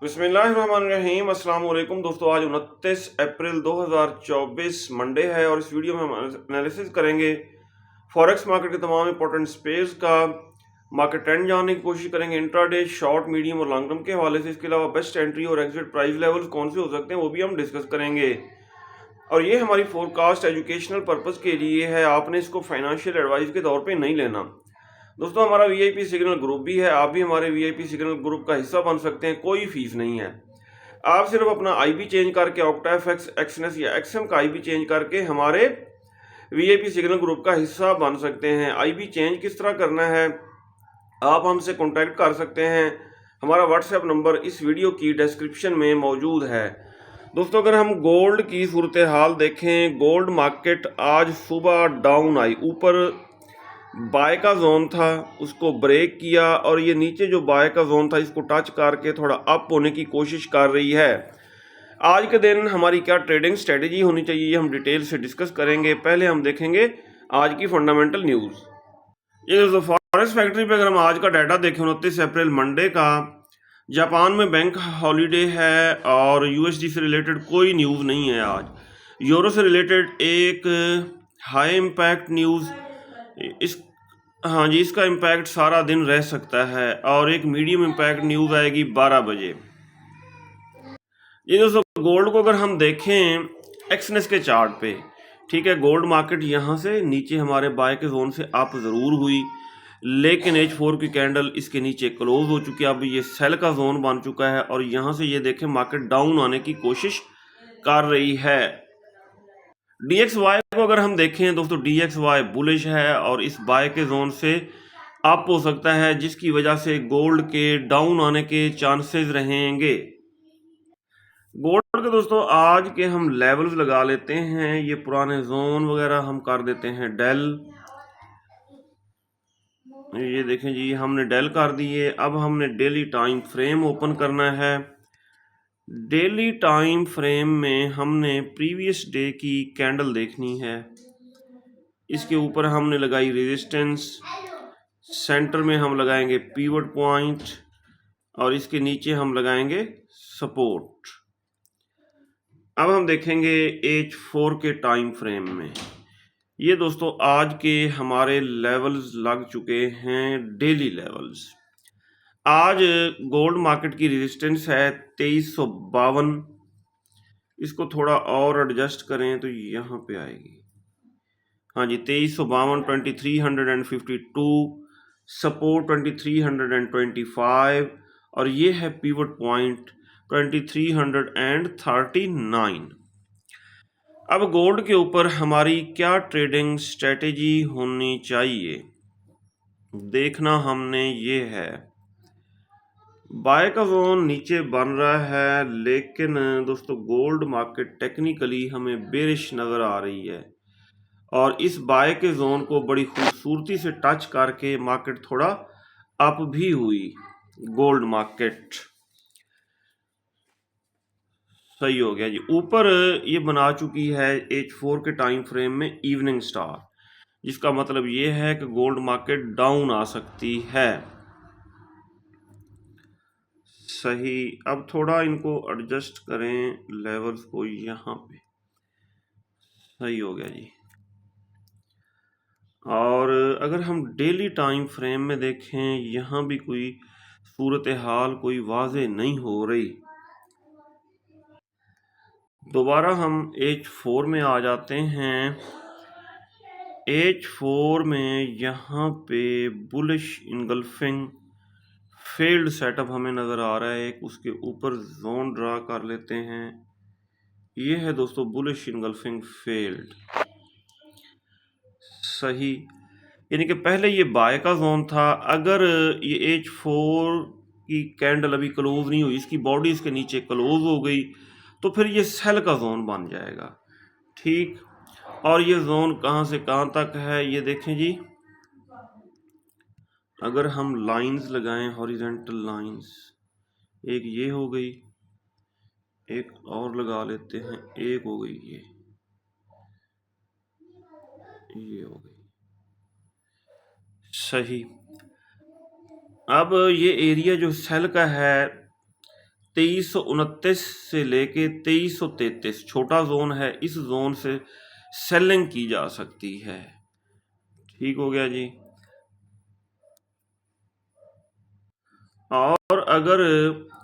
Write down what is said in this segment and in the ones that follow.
बिस्मिल्लाहिर्रहमानिर्रहीम। अस्सलाम वालेकुम दोस्तों, आज 29 अप्रैल 2024 मंडे है और इस वीडियो में हम एनालिसिस करेंगे फॉरेक्स मार्केट के तमाम इंपॉर्टेंट स्पेस का। मार्केट ट्रेंड जानने की कोशिश करेंगे इंट्राडे, शॉर्ट, मीडियम और लॉन्ग टर्म के हवाले से। इसके अलावा बेस्ट एंट्री और एग्जिट प्राइस लेवल्स कौन से हो सकते हैं वो भी हम डिस्कस करेंगे। और ये हमारी फोरकास्ट एजुकेशनल पर्पज़ के लिए है, आपने इसको फाइनेंशियल एडवाइस के तौर पे नहीं लेना। दोस्तों, हमारा वीआईपी सिग्नल ग्रुप भी है, आप भी हमारे वीआईपी सिग्नल ग्रुप का हिस्सा बन सकते हैं, कोई फीस नहीं है। आप सिर्फ अपना आईबी चेंज करके ऑक्टाएफएक्स, एक्सनेस या एक्सएम का आईबी चेंज करके हमारे वीआईपी सिग्नल ग्रुप का हिस्सा बन सकते हैं। आईबी चेंज किस तरह करना है, आप हमसे कॉन्टैक्ट कर सकते हैं। हमारा व्हाट्सएप नंबर इस वीडियो की डिस्क्रिप्शन में मौजूद है। दोस्तों, अगर हम गोल्ड की सूरत हाल देखें, गोल्ड मार्केट आज सुबह डाउन आई, ऊपर बाय का जोन था उसको ब्रेक किया और ये नीचे जो बाय का जोन था इसको टच करके थोड़ा अप होने की कोशिश कर रही है। आज के दिन हमारी क्या ट्रेडिंग स्ट्रेटेजी होनी चाहिए हम डिटेल से डिस्कस करेंगे। पहले हम देखेंगे आज की फंडामेंटल न्यूज़। ये दोस्तों, फॉरेक्स फैक्ट्री पे अगर हम आज का डाटा देखें 29 अप्रैल मंडे का, जापान में बैंक हॉलीडे है और यूएसडी से रिलेटेड कोई न्यूज़ नहीं है आज। यूरो से रिलेटेड एक हाई इम्पैक्ट न्यूज़, इस हाँ जी, इसका इम्पैक्ट सारा दिन रह सकता है और एक मीडियम इम्पैक्ट न्यूज़ आएगी 12 बजे। ये दोस्तों, गोल्ड को अगर हम देखें एक्सनेस के चार्ट पे, ठीक है, गोल्ड मार्केट यहाँ से नीचे हमारे बाय के जोन से अप ज़रूर हुई, लेकिन H4 की कैंडल इसके नीचे क्लोज हो चुकी है। अब ये सेल का जोन बन चुका है और यहाँ से ये देखें मार्केट डाउन आने की कोशिश कर रही है। DXY को अगर हम देखें दोस्तों, DXY बुलिश है और इस बाय के जोन से अप हो सकता है, जिसकी वजह से गोल्ड के डाउन आने के चांसेस रहेंगे। गोल्ड के दोस्तों आज के हम लेवल्स लगा लेते हैं, ये पुराने जोन वगैरह हम कर देते हैं डेल। ये देखें जी, हमने डेल कर दिए। अब हमने डेली टाइम फ्रेम ओपन करना है। डेली टाइम फ्रेम में हमने प्रीवियस डे की कैंडल देखनी है। इसके ऊपर हमने लगाई रेजिस्टेंस, सेंटर में हम लगाएंगे पिवट पॉइंट और इसके नीचे हम लगाएंगे सपोर्ट। अब हम देखेंगे H4 के टाइम फ्रेम में। ये दोस्तों आज के हमारे लेवल्स लग चुके हैं, डेली लेवल्स। आज गोल्ड मार्केट की रेजिस्टेंस है 2352। इसको थोड़ा और एडजस्ट करें तो यहाँ पे आएगी, हाँ जी, 2352, 2352, सपोर्ट 2325 और ये है पिवट पॉइंट 2339। अब गोल्ड के ऊपर हमारी क्या ट्रेडिंग स्ट्रेटेजी होनी चाहिए, देखना हमने ये है। बाय का जोन नीचे बन रहा है, लेकिन दोस्तों गोल्ड मार्केट टेक्निकली हमें बेरिश नज़र आ रही है और इस बाय के जोन को बड़ी खूबसूरती से टच करके मार्केट थोड़ा अप भी हुई। गोल्ड मार्केट सही हो गया जी, ऊपर ये बना चुकी है H4 के टाइम फ्रेम में इवनिंग स्टार, जिसका मतलब ये है कि गोल्ड मार्केट डाउन आ सकती है। सही, अब थोड़ा इनको एडजस्ट करें लेवल्स को, यहाँ पे सही हो गया जी। और अगर हम डेली टाइम फ्रेम में देखें, यहाँ भी कोई सूरत हाल कोई वाज़े नहीं हो रही। दोबारा हम H4 में आ जाते हैं। H4 में यहाँ पे बुलिश इनगल्फिंग फेल्ड सेटअप हमें नज़र आ रहा है, एक उसके ऊपर जोन ड्रा कर लेते हैं। ये है दोस्तों बुलिश इनगल्फिंग फेल्ड, सही, यानी कि पहले ये बाय का जोन था। अगर ये H4 की कैंडल अभी क्लोज नहीं हुई, इसकी बॉडी इसके नीचे क्लोज हो गई, तो फिर ये सेल का जोन बन जाएगा, ठीक। और ये जोन कहाँ से कहाँ तक है ये देखें जी। अगर हम लाइंस लगाएं, हॉरिजॉन्टल लाइंस, एक ये हो गई, एक और लगा लेते हैं, एक हो गई ये हो गई, सही। अब ये एरिया जो सेल का है 2329 से लेके 2333 छोटा जोन है, इस जोन से सेलिंग की जा सकती है। ठीक हो गया जी। और अगर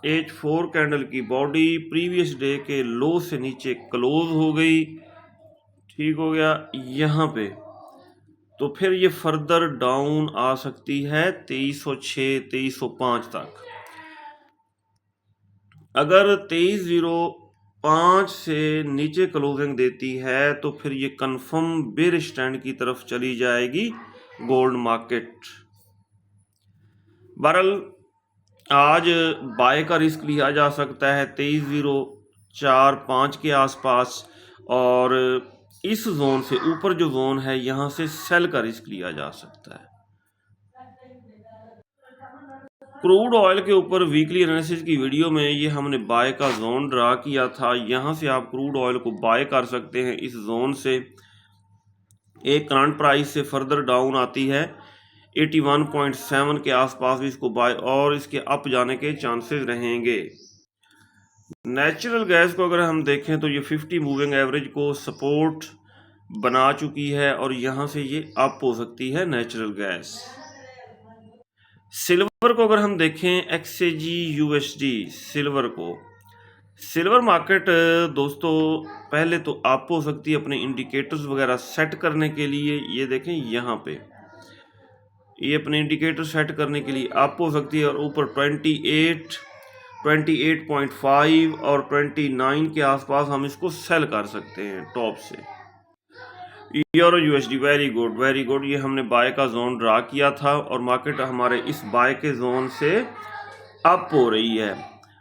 H4 कैंडल की बॉडी प्रीवियस डे के लो से नीचे क्लोज हो गई, ठीक हो गया, यहाँ पे, तो फिर ये फर्दर डाउन आ सकती है 2306 2305 तक। अगर 2305 से नीचे क्लोजिंग देती है तो फिर ये कंफर्म बेयर स्टैंड की तरफ चली जाएगी गोल्ड मार्केट। बहरहाल आज बाय का रिस्क लिया जा सकता है 23,045 के आसपास, और इस जोन से ऊपर जो जोन है यहाँ से सेल का रिस्क लिया जा सकता है। क्रूड ऑयल के ऊपर वीकली एनालिसिस की वीडियो में ये हमने बाय का जोन ड्रा किया था। यहाँ से आप क्रूड ऑयल को बाय कर सकते हैं। इस जोन से एक करंट प्राइस से फर्दर डाउन आती है 81.7 के आसपास भी इसको बाय, और इसके अप जाने के चांसेस रहेंगे। नेचुरल गैस को अगर हम देखें तो ये 50 मूविंग एवरेज को सपोर्ट बना चुकी है और यहाँ से ये अप हो सकती है नेचुरल गैस। सिल्वर को अगर हम देखें XAG USD सिल्वर मार्केट दोस्तों पहले तो अप हो सकती है अपने इंडिकेटर्स वगैरह सेट करने के लिए। ये देखें यहाँ पे ये अपने इंडिकेटर सेट करने के लिए अप हो सकती है, और ऊपर 28.5 और 29 के आसपास हम इसको सेल कर सकते हैं टॉप से। यूरो USD वेरी गुड, ये हमने बाय का जोन ड्रा किया था और मार्केट हमारे इस बाय के जोन से अप हो रही है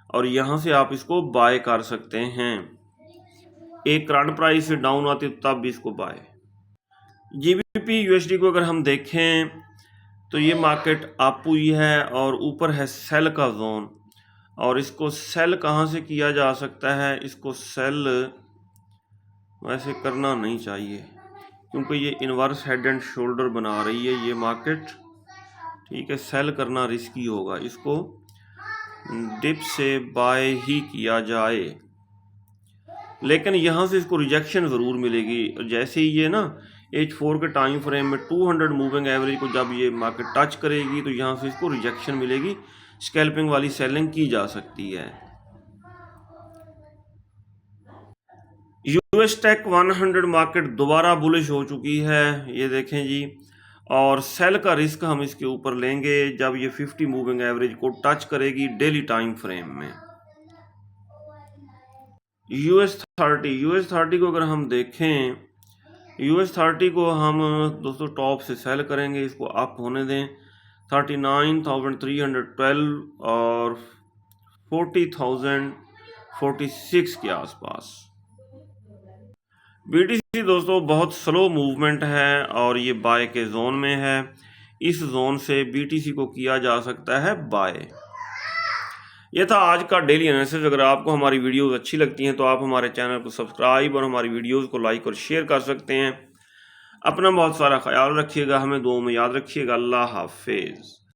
और यहाँ से आप इसको बाय कर सकते हैं। एक करंट प्राइस से डाउन आती तब भी इसको बाय। GBP USD को अगर हम देखें तो ये मार्केट अप हुई है और ऊपर है सेल का जोन, और इसको सेल कहाँ से किया जा सकता है? इसको सेल वैसे करना नहीं चाहिए क्योंकि ये इन्वर्स हेड एंड शोल्डर बना रही है ये मार्केट, ठीक है। सेल करना रिस्की होगा, इसको डिप से बाय ही किया जाए, लेकिन यहाँ से इसको रिजेक्शन ज़रूर मिलेगी। जैसे ही ये ना H4 के टाइम फ्रेम में 200 मूविंग एवरेज को जब ये मार्केट टच करेगी तो यहाँ से इसको रिजेक्शन मिलेगी, स्कैल्पिंग वाली सेलिंग की जा सकती है। US टेक 100 मार्केट दोबारा बुलिश हो चुकी है, ये देखें जी, और सेल का रिस्क हम इसके ऊपर लेंगे जब ये 50 मूविंग एवरेज को टच करेगी डेली टाइम फ्रेम में। US 30 को अगर हम देखें, US 30 को हम दोस्तों टॉप से सेल करेंगे, इसको अप होने दें 39,312 और 40,046 के आसपास। BTC दोस्तों बहुत स्लो मूवमेंट है और ये बाय के जोन में है, इस जोन से BTC को किया जा सकता है बाय। ये था आज का डेली एनालिसिस। अगर आपको हमारी वीडियोस अच्छी लगती हैं तो आप हमारे चैनल को सब्सक्राइब और हमारी वीडियोस को लाइक और शेयर कर सकते हैं। अपना बहुत सारा ख्याल रखिएगा, हमें दुआओं में याद रखिएगा। अल्लाह हाफिज़।